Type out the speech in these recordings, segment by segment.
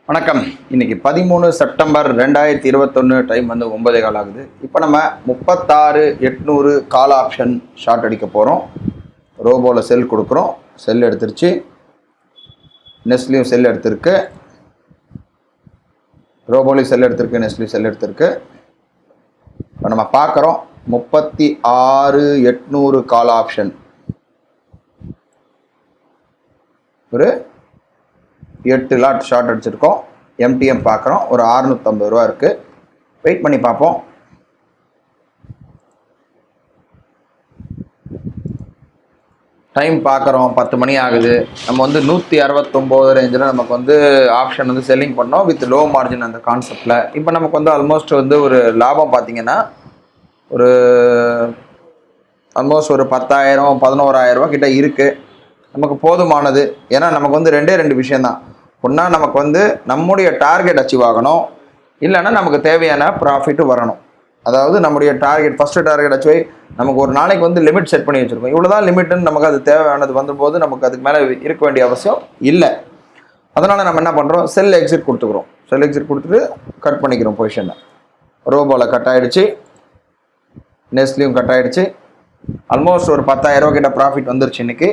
வணக்கம். இன்னைக்கு 13 September 2021, time வந்து 9:15 ஆகுது. இப்போ நம்ம 36,800 கால் ஆப்ஷன் ஷார்ட் அடிக்க போகிறோம். ரோபோவில் செல் கொடுக்குறோம். செல் எடுத்துருச்சு. நெஸ்ட்லையும் செல் எடுத்திருக்கு. ரோபோலையும் செல் எடுத்திருக்கு. நெஸ்ட்லையும் செல் எடுத்திருக்கு. இப்போ நம்ம பார்க்குறோம் 36,800 கால் ஆப்ஷன். ஒரு 8 லாட் ஷார்ட் அடிச்சிருக்கோம். எம்டிஎம் பார்க்குறோம். ஒரு 650 ரூபா இருக்குது. வெயிட் பண்ணி பார்ப்போம். டைம் பார்க்குறோம் 10 மணி ஆகுது. நம்ம வந்து 169 ரேஞ்சில் நமக்கு வந்து ஆப்ஷன் வந்து செல்லிங் பண்ணோம் வித் லோ மார்ஜின் அந்த கான்செப்டில். இப்போ நமக்கு வந்து ஆல்மோஸ்ட் வந்து ஒரு லாபம் பார்த்தீங்கன்னா ஒரு ஆல்மோஸ்ட் ஒரு 10,000 11,000 ரூபா கிட்ட இருக்குது. நமக்கு போதுமானது. ஏன்னா நமக்கு வந்து ரெண்டு விஷயந்தான். ஒன்றா நமக்கு வந்து நம்முடைய டார்கெட் அச்சீவ் ஆகணும், இல்லைன்னா நமக்கு தேவையான ப்ராஃபிட்டு வரணும். அதாவது நம்முடைய டார்கெட் ஃபஸ்ட்டு டார்கெட் அச்சீவ் நமக்கு ஒரு நாளைக்கு வந்து லிமிட் செட் பண்ணி வச்சுருக்கோம். இவ்வளோ தான் லிமிட்டுன்னு நமக்கு அது தேவையானது வந்தபோது நமக்கு அதுக்கு மேலே இருக்க வேண்டிய அவசியம் இல்லை. அதனால் நம்ம என்ன பண்ணுறோம், செல் எக்ஸிட் கொடுத்துக்கிறோம். செல் எக்ஸிட் கொடுத்துட்டு கட் பண்ணிக்கிறோம் பொசிஷனை. ரோபோவில் கட் ஆகிடுச்சு. நெஸ்ட்லையும் கட் ஆகிடுச்சு. ஆல்மோஸ்ட் ஒரு 10,000 ரூபா கிட்ட ப்ராஃபிட் வந்துருச்சு இன்றைக்கி.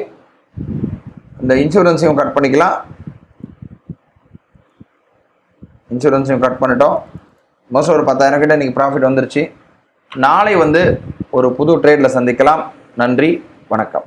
இந்த இன்சூரன்ஸையும் கட் பண்ணிக்கலாம். இன்சூரன்ஸையும் கட் பண்ணிட்டோம். மோஸ்ட் ஒரு 10,000 கிட்ட இன்றைக்கி ப்ராஃபிட் வந்துருச்சு. நாளை வந்து ஒரு புது ட்ரேடில் சந்திக்கலாம். நன்றி, வணக்கம்.